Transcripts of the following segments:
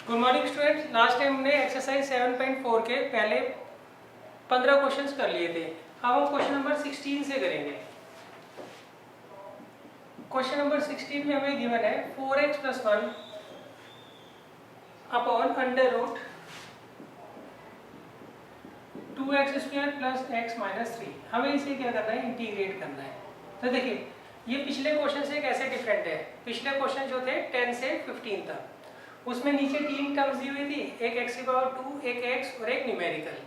Good morning students. Last time हमने exercise 7.4 के पहले 15 क्वेश्चंस कर लिए थे। अब हम क्वेश्चन नंबर 16 से करेंगे। क्वेश्चन नंबर 16 में हमें गिवन है 4x + 1 upon under root 2x² + x - 3। हमें इसे क्या करना है, इंटीग्रेट करना है। तो देखिए ये पिछले क्वेश्चन से कैसे डिफरेंट है। पिछले क्वेश्चन जो थे 10 से 15 तक, उसमें नीचे 3 टर्म्स दी हुई थी, एक x⁻², एक x और एक न्यूमेरिकल,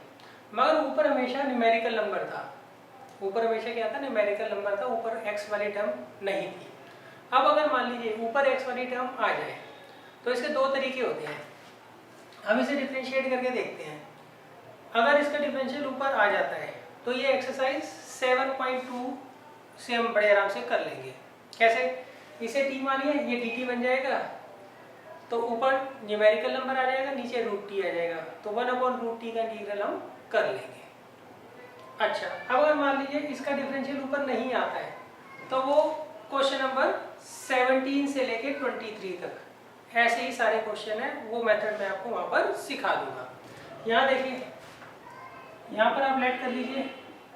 मगर ऊपर हमेशा न्यूमेरिकल नंबर था। ऊपर हमेशा क्या था, न्यूमेरिकल नंबर था, ऊपर x वाली टर्म नहीं थी। अब अगर मान लीजिए ऊपर x वाली टर्म आ जाए तो इसके दो तरीके होते हैं। हम इसे डिफरेंशिएट करके देखते हैं। अगर इसका डिफरेंशियल ऊपर आ जाता है तो ये एक्सरसाइज 7.2 से हम बड़े आराम से कर लेंगे। कैसे, इसे t मानिए, ये dt बन जाएगा, तो ऊपर न्यूमेरिकल नंबर आ जाएगा, नीचे √t आ जाएगा, तो 1/√t का इंटीग्रल हम कर लेंगे। अच्छा, अब अगर मान लीजिए इसका डिफरेंशियल ऊपर नहीं आता है तो वो क्वेश्चन नंबर 17 से लेके 23 तक ऐसे ही सारे क्वेश्चन है, वो मेथड मैं आपको वहाँ पर सिखा दूंगा। यहाँ देखिए, यहाँ पर आप लेट कर लीजिए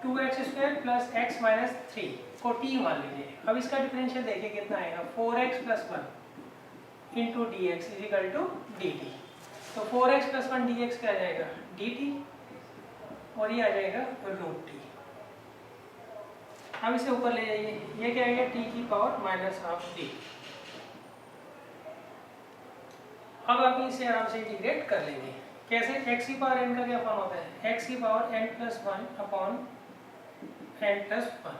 2x² + x - 3 को t मान लीजिए। अब इसका डिफरेंशियल देखिए कितना आएगा, 4x + 1 इंटू dx = dt। तो 4x + 1 dx क्या आ जाएगा, dt, और ये आ जाएगा √t। अब इसे ऊपर ले जाइए, ये क्या आएगा, t⁻⁻½ d। अब आप इसे आराम से इंटीग्रेट कर लेंगे। कैसे, x⁻n का क्या फॉर्म होता है, x⁻n+1 अपॉन n+1,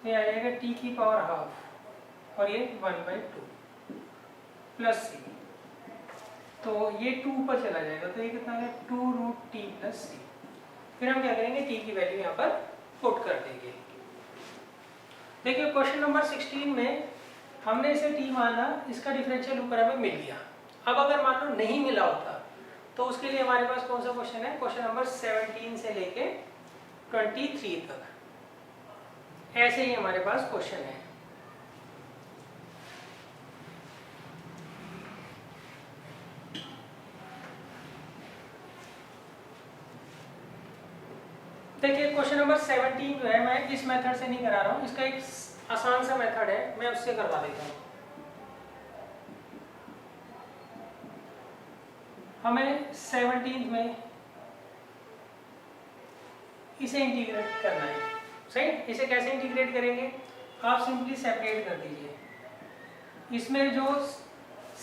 ये आ जाएगा t⁻½ और ये 1/2 प्लस c, तो ये 2 ऊपर चला जाएगा, तो ये कितना है, 2√t + c। फिर हम क्या करेंगे, t की वैल्यू यहाँ पर पुट कर देंगे। देखिए क्वेश्चन नंबर 16 में हमने इसे t माना, इसका डिफरेंशियल ऊपर हमें मिल गया। अब अगर मान लो नहीं मिला होता तो उसके लिए हमारे पास कौन सा क्वेश्चन है, क्वेश्चन नंबर 17 से लेके 23 तक ऐसे ही हमारे पास क्वेश्चन है। देखिए क्वेश्चन नंबर 17 जो है, मैं इस मेथड से नहीं करा रहा हूँ, इसका एक आसान सा मेथड है, मैं उससे करवा देता हूँ। हमें 17 में इसे इंटीग्रेट करना है। सही, इसे कैसे इंटीग्रेट करेंगे, आप सिंपली सेपरेट कर दीजिए। इसमें जो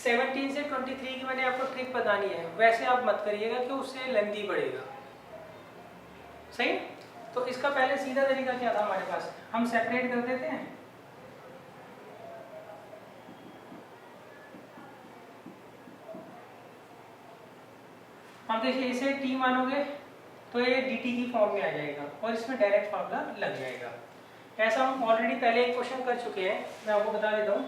17 से 23 की मैंने आपको ट्रिक बतानी है, वैसे आप मत करिएगा कि उससे लेंथी बढ़ेगा। सही, तो इसका पहले सीधा तरीका क्या था हमारे पास, हम सेपरेट कर देते हैं। अब देखिए इसे t मानोगे तो ये dt की फॉर्म में आ जाएगा और इसमें डायरेक्ट फार्मूला लग जाएगा। ऐसा हम ऑलरेडी पहले एक क्वेश्चन कर चुके हैं, मैं आपको बता देता हूँ।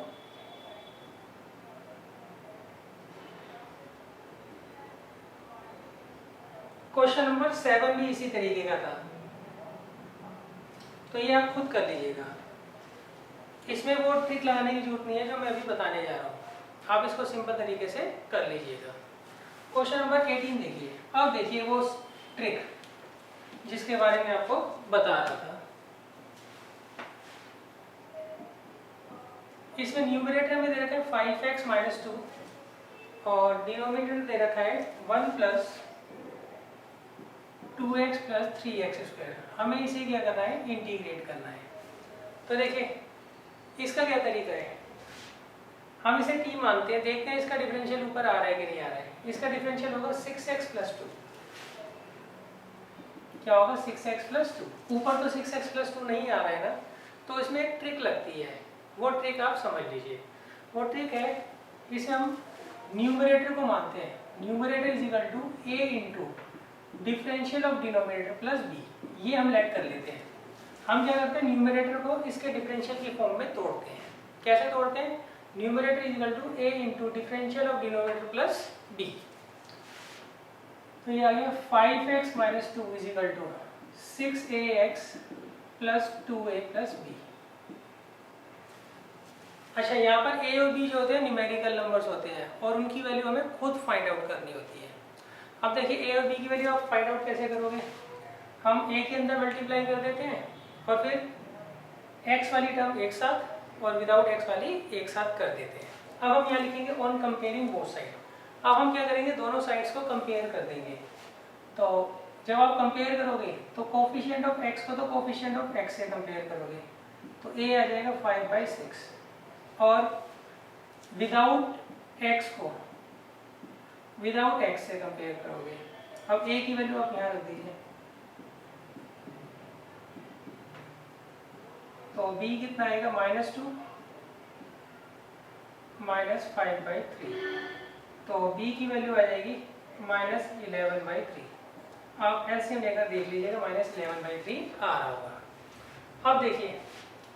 क्वेश्चन नंबर 7 भी इसी तरीके का था, तो ये आप खुद कर लीजिएगा। इसमें वो ट्रिक लगाने की जरूरत नहीं है जो मैं अभी बताने जा रहा हूँ, आप इसको सिंपल तरीके से कर लीजिएगा। क्वेश्चन नंबर 18 देखिए। अब देखिए वो ट्रिक जिसके बारे में आपको बता रहा था। इसमें न्यूमरेटर में दे रखा है 5x - 2 और डिनोमिनेटर दे रखा है 1 + 2x + 3x²। हमें इसे क्या करना है, इंटीग्रेट करना है। तो देखिए इसका क्या तरीका है, हम इसे t मानते हैं, देखते हैं इसका डिफरेंशियल ऊपर आ रहा है कि नहीं आ रहा है। इसका डिफरेंशियल होगा 6x + 2। क्या होगा, 6x + 2। ऊपर तो 6x + 2 नहीं आ रहा है ना, तो इसमें एक ट्रिक लगती है, वो ट्रिक आप समझ लीजिए। वो ट्रिक है, इसे हम न्यूमरेटर को मानते हैं, numerator = a into differential of denominator plus b। ये हम लेट कर लेते हैं। हम क्या करते हैं, न्यूमरेटर को इसके डिफरेंशियल की फॉर्म में तोड़ते हैं। कैसे तोड़ते हैं, numerator = a into differential of denominator plus b। तो ये आ गया 5x - 2 = 6ax + 2a + b। अच्छा, यहाँ पर ए और बी जो होते हैं न्यूमेरिकल नंबर्स होते हैं और उनकी वैल्यू हमें खुद फाइंड आउट करनी होती है। अब देखिए ए और बी की वैल्यू आप फाइंड आउट कैसे करोगे? हम ए के अंदर मल्टीप्लाई कर देते हैं और फिर एक्स वाली टर्म एक साथ और विदाउट एक्स वाली एक साथ कर देते हैं। अब हम यहाँ लिखेंगे ऑन कंपेयरिंग बोथ साइड। अब हम क्या करेंगे, दोनों साइड्स को कंपेयर कर देंगे। तो जब आप कंपेयर करोगे तो कोफिशिएंट ऑफ एक्स को तो कोफिशिएंट ऑफ एक्स से कंपेयर करोगे, तो ए आ जाएगा 5/6 और विदाउट एक्स को विदाउट एक्स से कंपेयर करोगे। अब ए की वैल्यू आप यहाँ रख दीजिए, तो बी कितना आएगा -2 -5/3, तो बी की वैल्यू आ जाएगी -11/3। आप एलसीएम लेकर देख लीजिएगा, -11/3 आ रहा होगा। अब देखिए,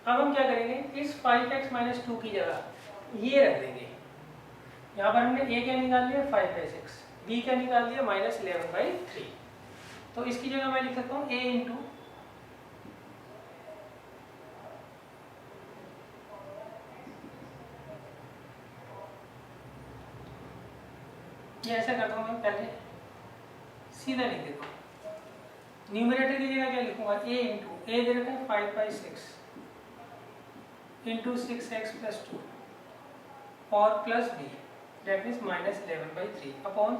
अब हम क्या करेंगे, इस 5x - 2 की जगह ये रख देंगे। यहाँ पर हमने a क्या निकाल लिया 5/6, b क्या निकाल दिया -11/3, तो इसकी जगह मैं लिख सकता हूँ a इंटू ये ऐसा करता हूँ, मैं पहले सीधा लिख देता हूँ। न्यूमरेटर की जगह क्या लिखूंगा, a इंटू a दे रखा है 5/6 इंटू 6x + 2 और plus b that means -11/3 upon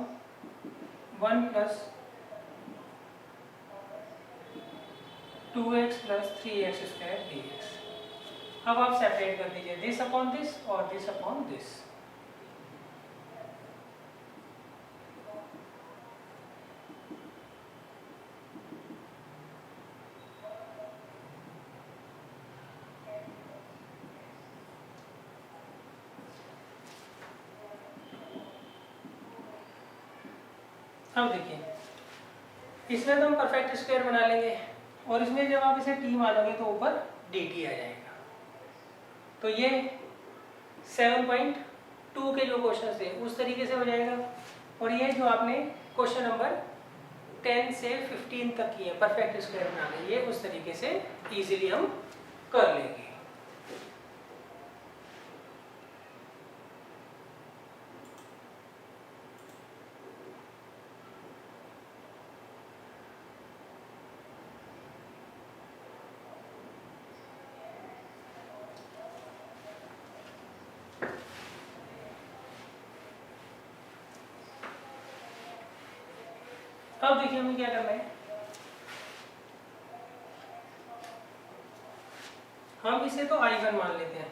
1 + 2x + 3x² dx। अब आप सेपरेट कर दीजिए दिस अपॉन दिस और दिस अपॉन दिस। अब देखिए, इसमें तो हम परफेक्ट स्क्वायर बना लेंगे और इसमें जब आप इसे t मानोगे तो ऊपर dt आ जाएगा। तो ये 7.2 के जो क्वेश्चन थे उस तरीके से हो जाएगा, और ये जो आपने क्वेश्चन नंबर 10 से 15 तक की है परफेक्ट स्क्वायर बनाने, ये उस तरीके से इजीली हम कर लेंगे। अब देखिए हमें क्या करना है, हम इसे तो I1 मान लेते हैं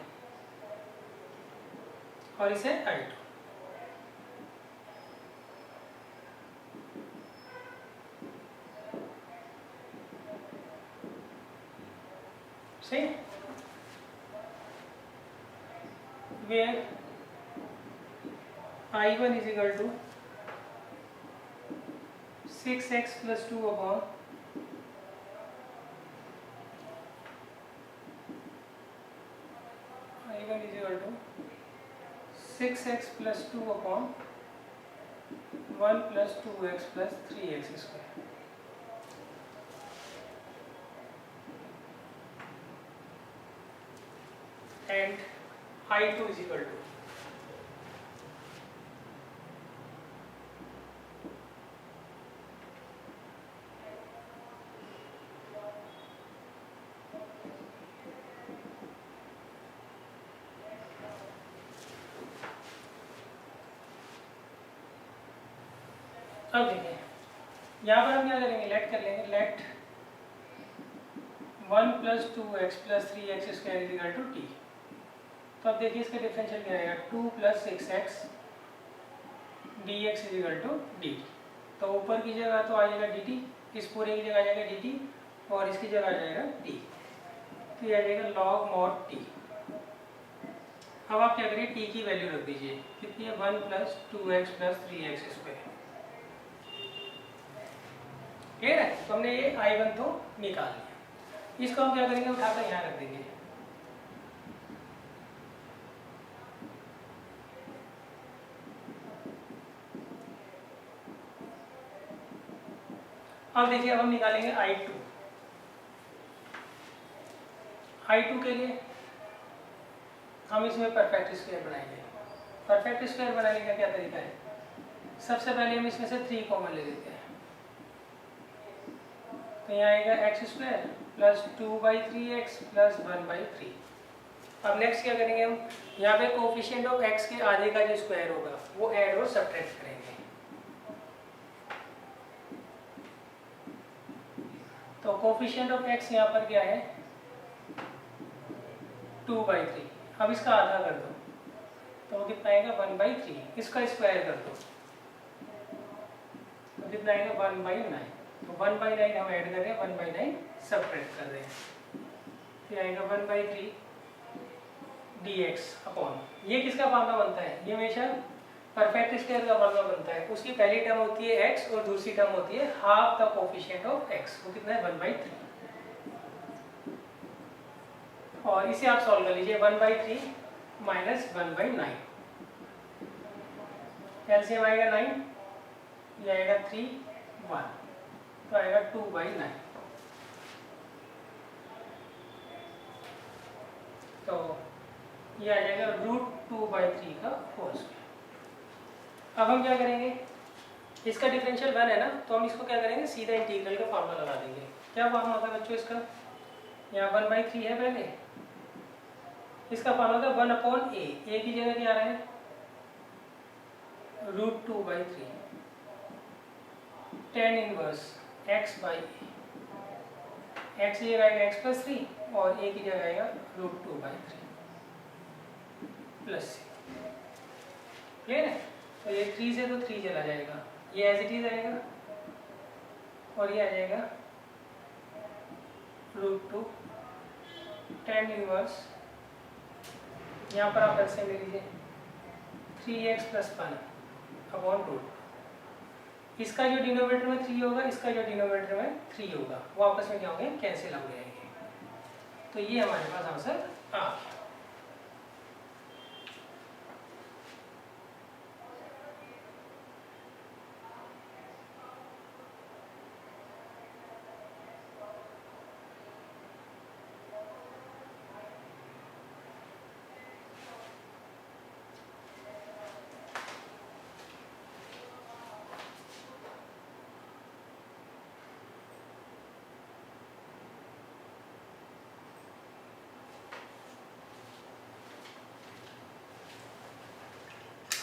और इसे I2। सही, where I1 = 6x + 2 upon I1 = 6x + 2 upon 1 + 2x + 3x²। And I2 = अब देखिए यहाँ पर हम क्या करेंगे, लेट कर लेंगे, लेट 1 + 2x + 3x² = t। तो अब देखिए इसका डिफरेंशियल क्या आएगा, 2 + 6x dx = dt। तो ऊपर की जगह तो आ जाएगा dt, इस पूरे की जगह आ जाएगा dt और इसकी जगह आ जाएगा t, तो ये आ जाएगा log mod t। अब आप क्या करिए, t की वैल्यू रख दीजिए, कितनी है 1 + 2x + 3x²। क्लियर है? तो हमने ये I1 तो निकाल लिया, इसको हम क्या करेंगे, उठाकर यहाँ रख देंगे। अब देखिए, अब हम निकालेंगे I2। I2 के लिए हम हम इसमें परफेक्ट स्क्वायर बनाएंगे। परफेक्ट स्क्वायर बनाने का क्या तरीका है, सबसे पहले हम इसमें से 3 कॉमन ले लेते हैं। तो यहाँ आएगा x square plus 2/3x plus 1/3। अब नेक्स्ट क्या करेंगे हम, यहाँ पे कोफिशिएंट ऑफ x के आधे का जो स्क्वायर होगा वो ऐड और सब्ट्रैक्ट करेंगे। तो कोफिशिएंट ऑफ x यहाँ पर क्या है 2/3। अब इसका आधा कर दो तो वो कितना आएगा 1/3। इसका स्क्वायर कर दो तो कितना आएगा 1/9। तो 1/9 हम ऐड कर रहे हैं, 1/9 सब्ट्रैक्ट कर रहे हैं। फिर आएगा 1/3 dx अपॉन, ये किसका फार्मूला बनता है, ये हमेशा परफेक्ट स्क्वायर का फार्मूला बनता है। उसकी पहली टर्म होती है x और दूसरी टर्म होती है half the coefficient of x, वो कितना है 1/3। और इसे आप सॉल्व कर लीजिए, 1/3 माइनस 1/9, एलसीएम आएगा 9, ये आएगा 3 1, तो आएगा 2/9। तो ये आ जाएगा √2/3 का होल स्क्वायर। अब हम क्या करेंगे, इसका डिफरेंशियल 1 है ना, तो हम इसको क्या करेंगे सीधा इंटीग्रल का फार्मूला लगा देंगे। क्या फार्मूला था बच्चों इसका, यहाँ 1/3 है पहले, इसका फार्मूला था 1/a। a की जगह क्या आ रहा है √2/3 tan इनवर्स x/a। x की जगह आएगा x + 3 और a की जगह आएगा √2/3 प्लस c। क्लियर है। तो ये 3 से तो 3 चला जाएगा, ये एज इट इज आएगा और ये आ जाएगा √2 tan इनवर्स, यहाँ पर आप ऐसे ले लीजिए 3x + 1 अपॉन √2। इसका जो डिनोमिनेटर में 3 होगा, इसका जो डिनोमिनेटर में 3 होगा, वो आपस में क्या होंगे कैंसिल हो जाएंगे। तो ये हमारे पास आंसर आ गया।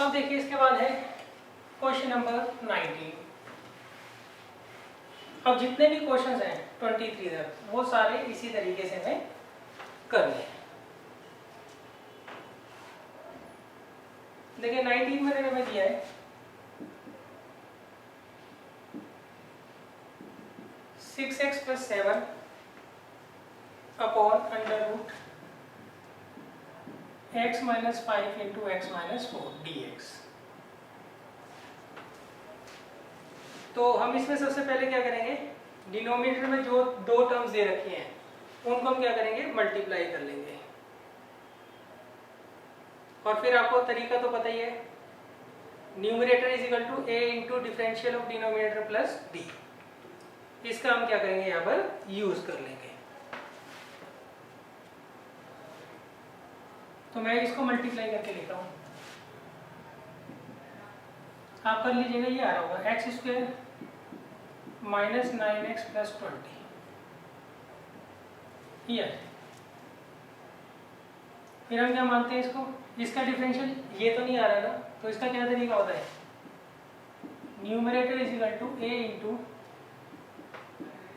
अब देखिए इसके बाद है क्वेश्चन नंबर 19। अब जितने भी क्वेश्चंस हैं 23 तक वो सारे इसी तरीके से हमें करने हैं। देखिए 19 में हमें दिया है 6x + 7 upon √x - 5 × x - 4 dx। तो हम इसमें सबसे पहले क्या करेंगे, डिनोमिनेटर में जो दो टर्म्स दे रखी हैं उनको हम क्या करेंगे मल्टीप्लाई कर लेंगे। और फिर आपको तरीका तो पता ही है, numerator = a × differential of denominator plus b। इसका हम क्या करेंगे यहाँ पर यूज कर लेंगे। तो मैं इसको मल्टीप्लाई करके लिखता हूँ, आप कर लीजिएगा, ये आ रहा होगा x² - 9x + 20। ये फिर हम क्या मानते हैं इसको, इसका डिफरेंशियल ये तो नहीं आ रहा ना, तो इसका क्या तरीका होता है, numerator = a ×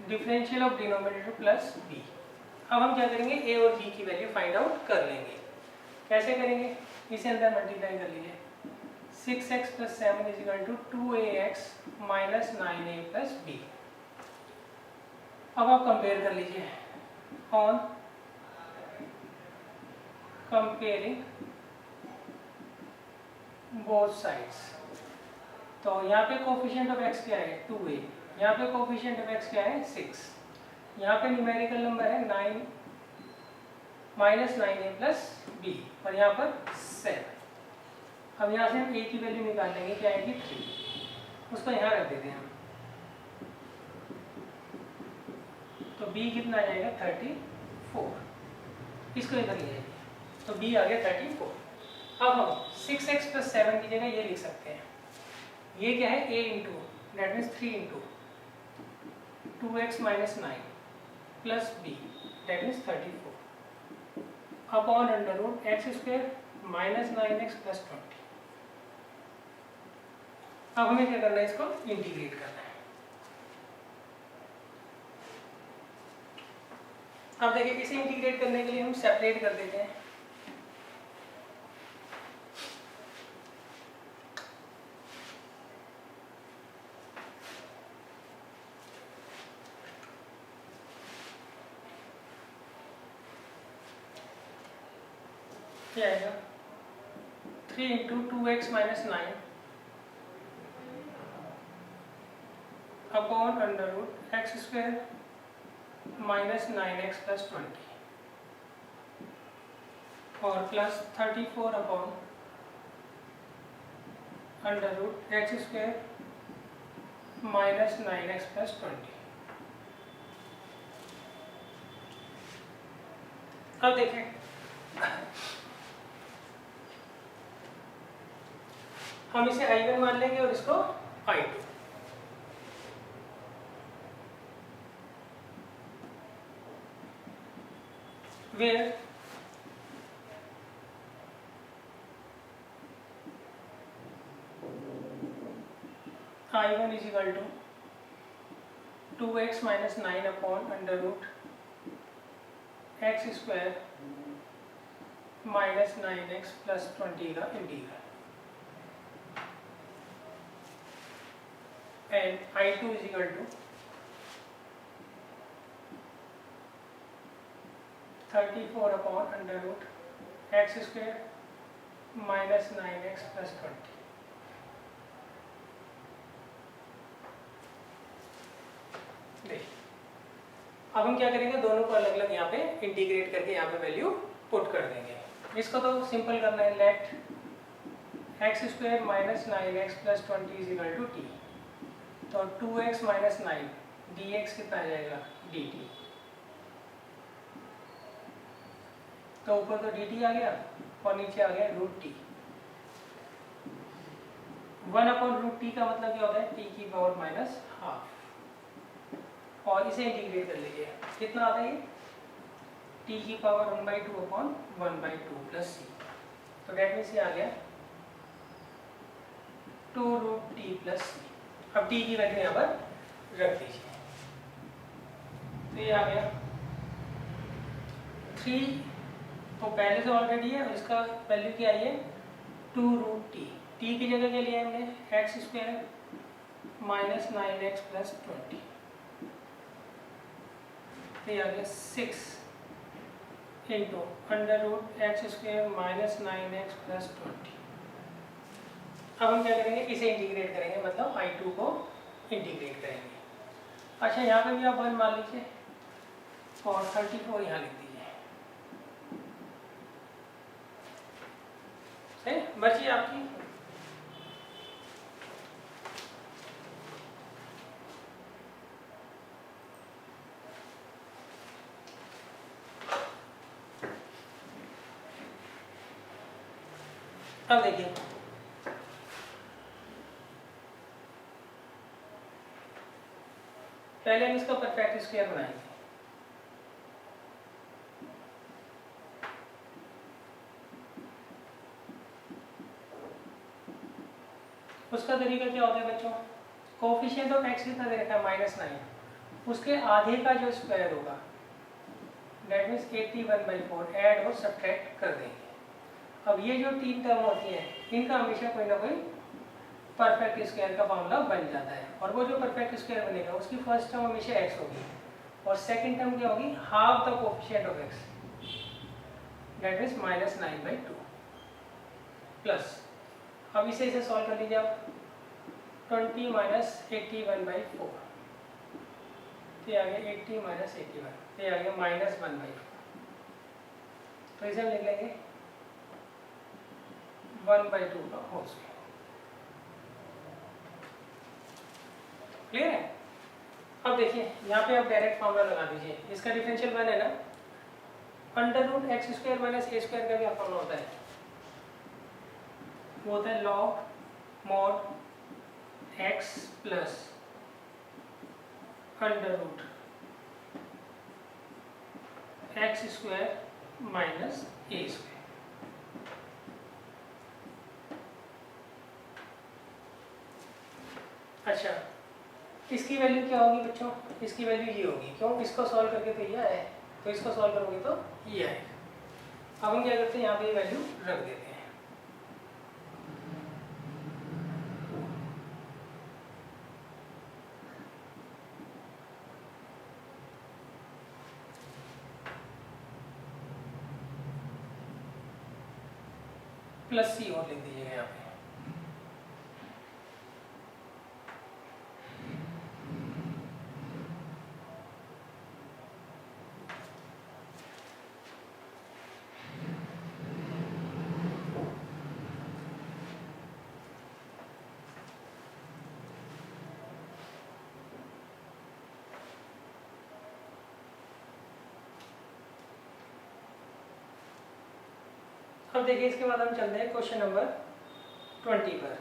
differential of denominator plus b। अब हम क्या करेंगे a और b की वैल्यू फाइंड आउट कर लेंगे। कैसे करेंगे, इसे अंदर मल्टीप्लाई कर लीजिए, 6x + 7 = 2ax - 9a + b। अब आप कंपेयर कर लीजिए, ऑन कंपेयरिंग बोथ साइड्स। तो यहाँ पे कोफिशिएंट ऑफ x क्या है 2a, यहाँ पे कोफिशिएंट ऑफ x क्या है 6, यहाँ पे न्यूमेरिकल नंबर है 9 - 9a + b और यहाँ पर 7। अब यहाँ से हम a की वैल्यू निकाल लेंगे, क्या आएगी 3, उसको यहाँ रख देते हैं हम। तो b कितना आ जाएगा 34, इसको इधर ले जाइए। तो b आ गया 34। अब हम 6x + 7 की जगह ये लिख सकते हैं, ये क्या है a into that means 3 into 2x - 9 plus b that means 34 upon √x² - 9x + 20। अब हमें क्या करना है, इसको इंटीग्रेट करना है। अब देखिए इसे इंटीग्रेट करने के लिए हम सेपरेट कर देते हैं। क्या आएगा 3 into 2x - 9 upon √x² - 9x + 20 और प्लस 34 अपॉन √x² - 9x + 20। अब देखें हम इसे I1 मान लेंगे और इसको I2। where I1 is equal to 2x - 9 upon √x² - 9x + 20 का integral, and I2 is equal to 34 upon √x² - 9x + 20। अब हम क्या करेंगे, दोनों को अलग अलग यहाँ पे इंटीग्रेट करके यहाँ पे वैल्यू पुट कर देंगे। इसको तो सिंपल करना है, let x² - 9x + 20 is equal to t। तो 2x - 9 dx कितना आ जाएगा dt। तो ऊपर तो dt आ गया और नीचे आ गया √t। 1/√t का मतलब क्या होता है, t की पावर -12। और इसे इंटीग्रेट कर लीजिए, कितना आता है ये t की पावर 1/2 अपॉन 1/2 प्लस c। तो डेट मीन्स ये आ गया 2√t प्लस c। अब t की वैल्यू यहाँ पर रख दीजिए, तो ये आ गया 3, तो पहले से ऑलरेडी है और इसका वैल्यू क्या आई है 2√t। t की जगह क्या लिया हमने x² - 9x + 20। तो ये आ गया 6 इंटू √x² - 9x + 20। अब हम क्या करेंगे, इसे इंटीग्रेट करेंगे, मतलब I2 को इंटीग्रेट करेंगे। अच्छा यहाँ पे भी आप 1 मान लीजिए और 34 यहाँ लिख दीजिए, है मर्जी आपकी। अब देखिए पहले हम इसका परफेक्ट स्क्वायर बनाएंगे। उसका तरीका क्या होता है बच्चों, कोफिशिएंट ऑफ x कितना दे रखा है -9, उसके आधे का जो स्क्वायर होगा दैट मीन्स 81/4 ऐड और सब्ट्रैक्ट कर देंगे। अब ये जो 3 टर्म होती हैं इनका हमेशा कोई ना कोई परफेक्ट स्क्वायर का मामला बन जाता है, और वो जो परफेक्ट स्क्वायर बनेगा उसकी फर्स्ट टर्म हमेशा x होगी और सेकंड टर्म क्या होगी, half the coefficient of x that means -9/2 plus. अब इसे सॉल्व कर लीजिए आप, 20 - 81/4, तो ये आ गया 80 - 81, तो ये आ गया -1/4। तो इसे हम लिख लेंगे 1/2 का होल स्क्वायर। क्लियर है। अब देखिए यहाँ पे आप डायरेक्ट फॉर्मूला लगा दीजिए, इसका डिफरेंशियल 1 है ना, under root x square minus a square का क्या फॉर्मूला होता है? वो होता है log mod x plus under root x square minus a square. अच्छा, इसकी वैल्यू क्या होगी बच्चों? इसकी वैल्यू ये होगी, क्यों? इसको सॉल्व करके तो ये आया है, तो इसको सॉल्व करोगे तो ये आएगा। अब हम क्या करते हैं, यहाँ पे ये वैल्यू रख देते हैं। प्लस सी और लिख दीजिएगा यहाँ पे। अब देखिए, इसके बाद हम चलते हैं क्वेश्चन नंबर 20 पर।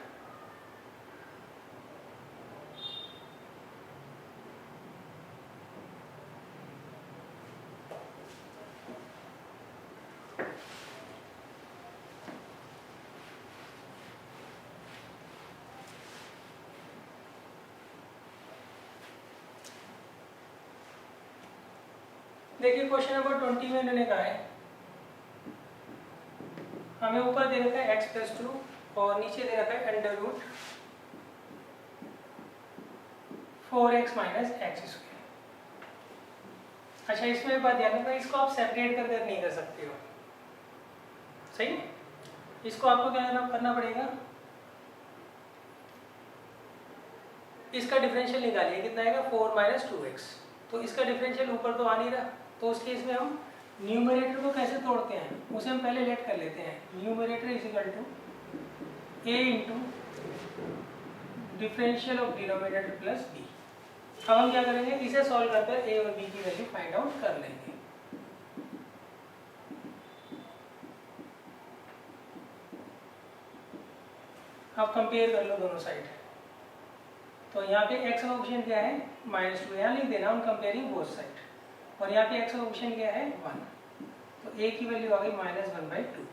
देखिए क्वेश्चन नंबर 20 में इन्होंने कहा है, हमें ऊपर दे रखा है x प्लस 2 और नीचे दे रखा है under root 4x minus X square. अच्छा, इसमें एक बात ध्यान रखना, इसको आप सेपरेट कर नहीं कर सकते हो, सही? इसको आपको क्या करना पड़ेगा, इसका डिफरेंशियल निकालिए, कितना आएगा 4 माइनस 2x। तो इसका डिफरेंशियल ऊपर तो आ नहीं रहा, तो उस केस में हम न्यूमरेटर को कैसे तोड़ते हैं उसे हम पहले लेट कर लेते हैं। Numerator is equal to a into differential of denominator plus b। अब हम क्या करेंगे, इसे सॉल्व करकर a और b की वैल्यू फाइंड आउट कर लेंगे। अब कंपेयर कर लो दोनों साइड। तो यहाँ पे x का ऑप्शन क्या है -2, यहाँ लिख देना ऑन कंपेयरिंग बोथ साइड। और यहाँ पे x का ऑप्शन क्या है 1, तो a की वैल्यू आ गई -1/2।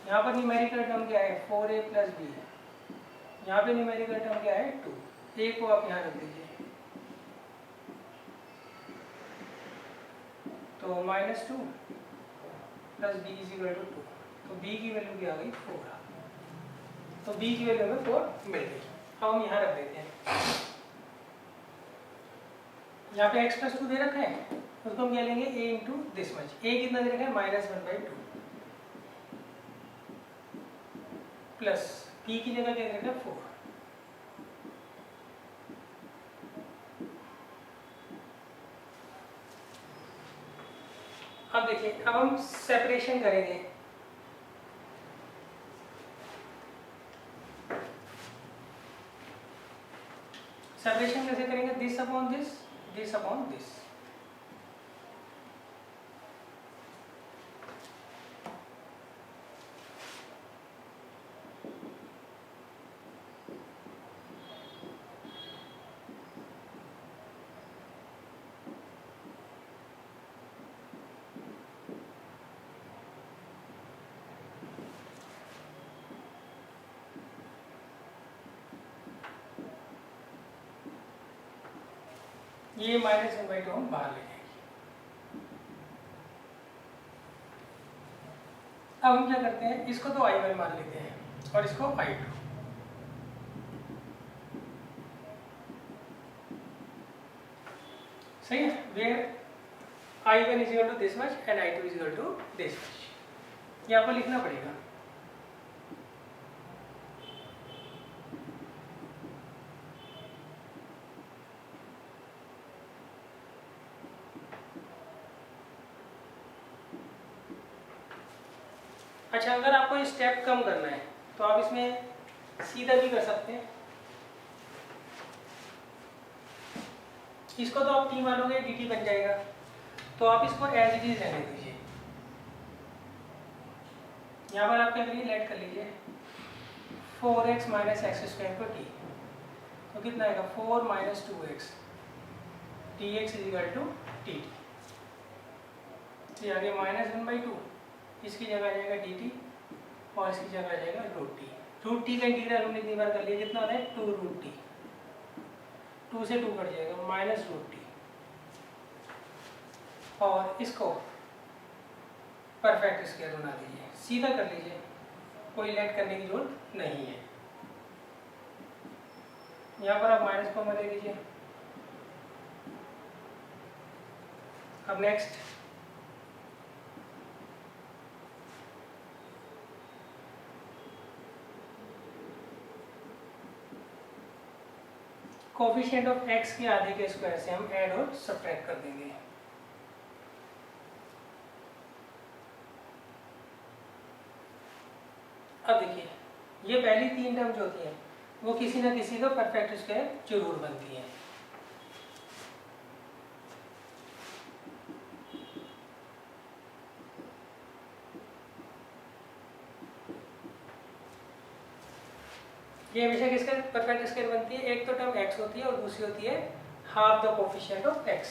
यहाँ पर न्यूमेरिकल टर्म क्या है 4a प्लस b है, यहाँ पे न्यूमेरिकल टर्म क्या है 2। a को आप यहाँ रख दीजिए, तो -2 plus b is equal to 2, तो b की वैल्यू क्या आ गई 4। तो b की वैल्यू हमें 4 मिल गई। अब हम यहाँ रख देते हैं, यहाँ पे x प्लस 2 दे रखा है, उसको हम क्या लेंगे a into this much. a कितना दे रखा है -1/2 प्लस p की जगह क्या दे रखा है 4। अब देखिए, अब हम सेपरेशन करेंगे। सेपरेशन कैसे करेंगे, this upon this, this upon this. ये -1/2 हम बाहर ले जाएंगे। अब हम क्या करते हैं, इसको तो I1 मान लेते हैं और इसको I2। सही है, where I1 is equal to this much and I2 is equal to this much. यहाँ पर लिखना पड़ेगा। अच्छा, अगर आपको स्टेप कम करना है तो आप इसमें सीधा भी कर सकते हैं। इसको तो आप t मानोगे dt बन जाएगा, तो आप इसको एज इट इज रहने दीजिए। यहाँ पर आप क्या करिए, लेट कर लीजिए 4x माइनस एक्स स्क्वायर को t, तो कितना आएगा 4 minus 2x dx is equal to dt। ये आगे -1/2, इसकी जगह आ जाएगा dt और इसकी जगह आ जाएगा √t का इंटीग्रल हमने इतनी बार कर लिया, कितना होता है 2√t, 2 से 2 कट जाएगा -√t, और इसको परफेक्ट स्क्वायर बना दीजिए, सीधा कर लीजिए, कोई लेट करने की जरूरत नहीं है। यहाँ पर आप माइनस को दे दीजिए। अब नेक्स्ट कोफिशिएंट ऑफ x के आधे के स्क्वायर से हम ऐड और सब्ट्रैक्ट कर देंगे। अब देखिए, ये पहली 3 टर्म जो होती हैं वो किसी ना किसी का परफेक्ट स्क्वायर जरूर बनती हैं। ये हमेशा किसका परफेक्ट स्क्वायर बनती है, एक तो टर्म x होती है और दूसरी होती है half the coefficient of x।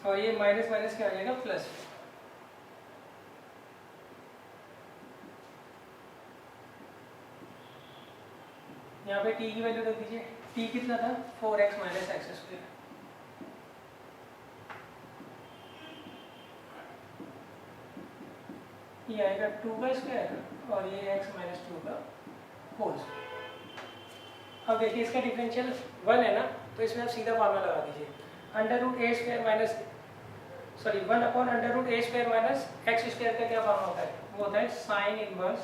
और ये माइनस माइनस क्या आ जाएगा प्लस। यहाँ पे t की वैल्यू रख दीजिए, t कितना था 4x माइनस एक्स स्क्वायर, ये आएगा 2 का स्क्वायर और ये x माइनस 2 का होल। अब देखिए इसका डिफरेंशियल 1 है ना, तो इसमें आप सीधा फार्मूला लगा दीजिए, √a² minus 1/√a² minus X square का क्या फार्मूला होता है, वो होता है साइन इनवर्स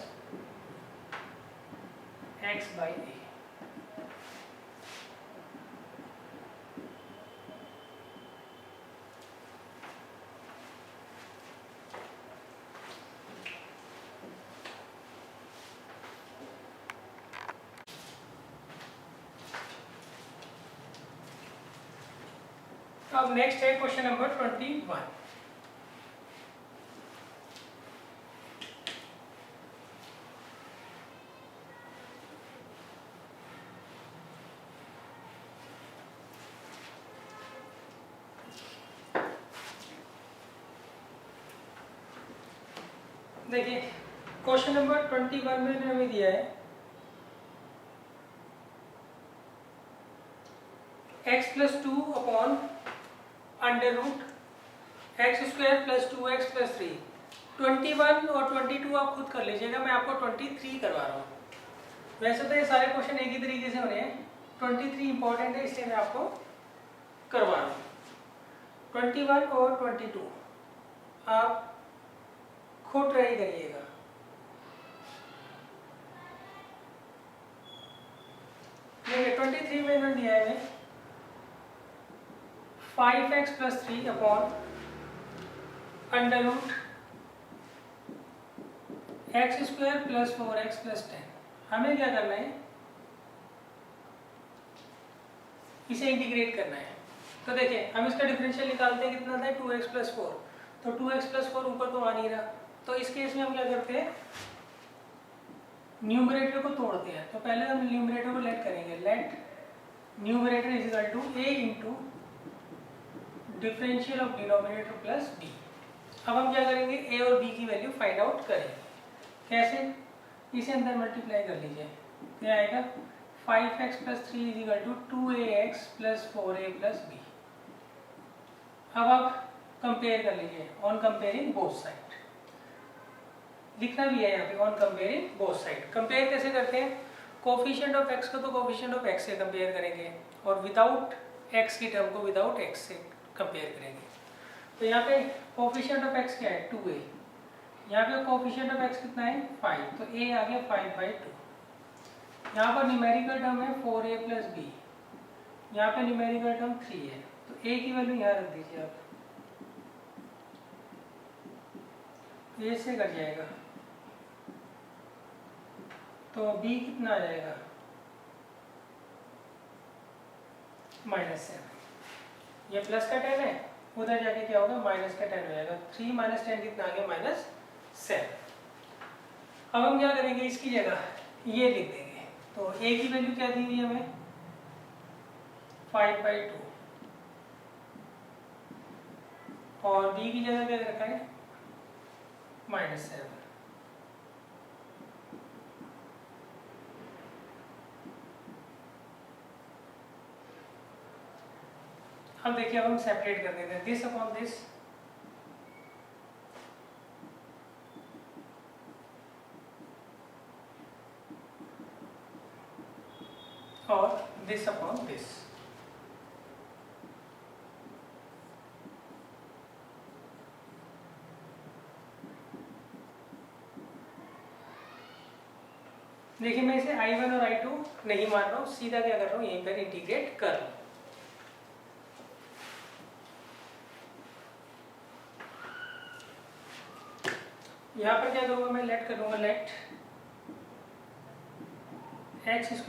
x/a। अब नेक्स्ट है क्वेश्चन नंबर 21। देखिए क्वेश्चन नंबर 21 में हमें दिया है x plus 2 upon √x² plus 2x plus 3। 21 और 22 आप खुद कर लीजिएगा, मैं आपको 23 करवा रहा हूँ। वैसे तो ये सारे क्वेश्चन एक ही तरीके से हो रहे हैं, 23 इंपॉर्टेंट है इसलिए मैं आपको करवा रहा हूँ। 21 और 22 आप खुद ट्राई करिएगा। देखिए 23 में इन्होंने दिया है 5x plus 3 upon √x² plus 4x plus 10। हमें क्या करना है, इसे इंटीग्रेट करना है। तो देखिए हम इसका डिफरेंशियल निकालते हैं, कितना था 2x प्लस 4, तो 2x प्लस 4 ऊपर तो आ नहीं रहा, तो इस केस में हम क्या करते हैं न्यूमरेटर को तोड़ते हैं। तो पहले हम न्यूमरेटर को लेट करेंगे, let numerator is equal to a into differential of denominator plus b। अब हम क्या करेंगे, a और b की वैल्यू फाइंड आउट करेंगे। कैसे, इसे अंदर मल्टीप्लाई कर लीजिए, क्या आएगा 5x plus 3 is equal to 2ax plus 4a plus b। अब आप कंपेयर कर लीजिए, ऑन कंपेयरिंग बोथ साइड लिखना भी है यहाँ पे, on comparing both side. Compare कैसे करते हैं, कोफिशिएंट ऑफ x को तो कोफिशिएंट ऑफ x से कंपेयर करेंगे और विदाउट x की टर्म को विदाउट x से कंपेयर करेंगे। तो यहाँ पे कोफिशिएंट ऑफ x क्या है 2a, यहाँ पे कोफिशिएंट ऑफ x कितना है 5, तो a आ गया 5/2। यहाँ पर न्यूमेरिकल टर्म है 4a प्लस b, यहाँ पे न्यूमेरिकल टर्म 3 है, तो a की वैल्यू यहाँ रख दीजिए आप, a से कट जाएगा, तो b कितना आ जाएगा -7। ये प्लस का 10 है उधर जाके क्या होगा, माइनस का 10 हो जाएगा। 3 माइनस 10 कितना आ गया, -7। अब हम क्या करेंगे, इसकी जगह ये लिख देंगे। तो a की वैल्यू क्या दी हुई है हमें, 5/2, और b की जगह क्या रखा है, -7। अब देखिए, अब हम सेपरेट कर देते हैं, दिस अपॉन दिस, और दिस अपॉन दिस। देखिए, मैं इसे I1 और I2 नहीं मान रहा हूँ, सीधा क्या कर रहा हूँ, यहीं पर इंटीग्रेट कर रहा हूँ। यहाँ पर क्या करूँगा, मैं लेट करूँगा, लेट x² +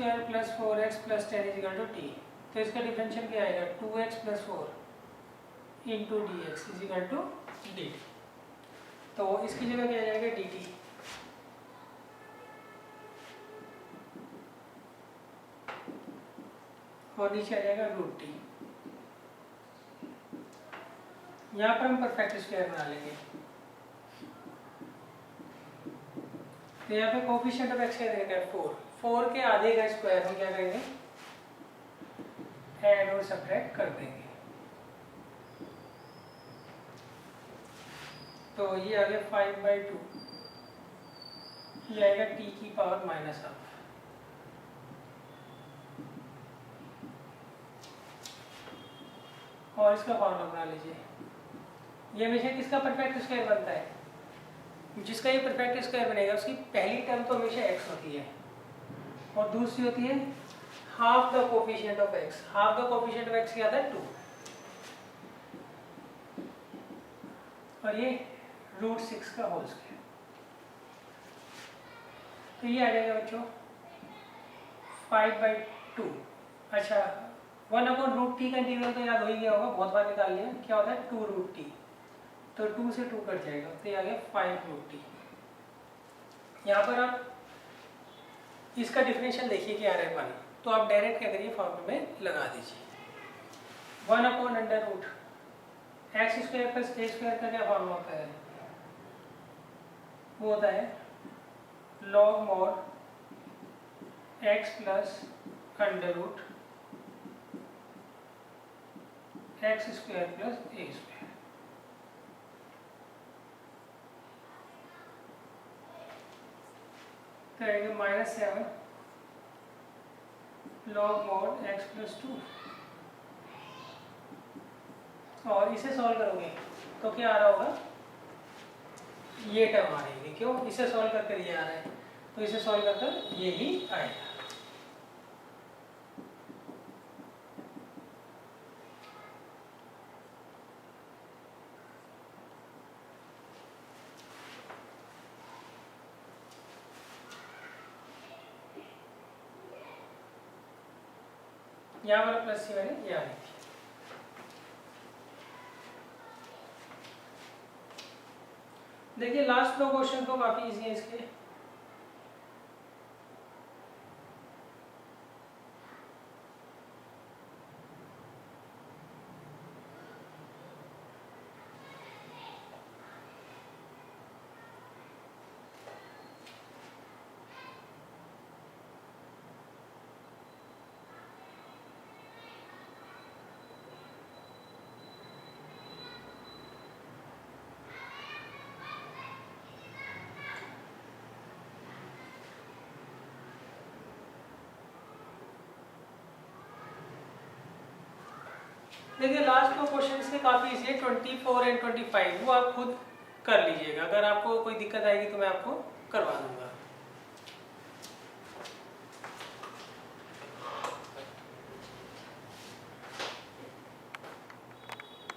4x + 10 = t। तो इसका डिफरेंशियल क्या आएगा, 2x + 4 × dx = dt। तो इसकी जगह क्या आ जाएगा, dt। और नीचे आ जाएगा √t। यहाँ पर हम परफेक्ट स्क्वायर बना लेंगे। तो यहाँ पे कोफिशिएंट ऑफ x क्या देगा, 4। 4 के आधे का स्क्वायर हम क्या करेंगे, ऐड और सब्ट्रैक्ट कर देंगे। तो ये आ गया 5/2, ये आएगा t की पावर -12। और इसका फॉर्मूला बना लीजिए। ये हमेशा किसका परफेक्ट स्क्वायर बनता है, जिसका ये परफेक्ट स्क्वायर बनेगा उसकी पहली टर्म तो हमेशा x होती है, और दूसरी होती है half the coefficient of x। Half the coefficient of x क्या था, 2, और ये √6 का होल स्क्वायर। तो ये आ जाएगा बच्चों 5/2। अच्छा, 1/√t का इंटीग्रल तो याद हो ही गया होगा, बहुत बार निकाल लिया, क्या होता है 2√t। तो 2 से 2 कट जाएगा, तो ये आ गया 5√t। यहाँ पर आप इसका डिफरेंशियल देखिए कि आ रहा है 1, तो आप डायरेक्ट क्या करिए, फॉर्मूले में लगा दीजिए। 1/√x² + a² का क्या फॉर्मूला होता है, वो होता है log mod x + √x² + a²। तो आएगा -7 log mod x + 2। और इसे सॉल्व करोगे तो क्या आ रहा होगा, ये टर्म आ रही है। क्यों, इसे सॉल्व करके ये आ रहा है, तो इसे सॉल्व करके ये ही आएगा। यहाँ वाला प्लस सी मैंने यहाँ लिखी। देखिए, लास्ट 2 क्वेश्चन तो काफी इजी है इसके। देखिए, लास्ट 2 क्वेश्चन के काफी इजी है, 24 और 25, वो आप खुद कर लीजिएगा। अगर आपको कोई दिक्कत आएगी तो मैं आपको करवा दूंगा।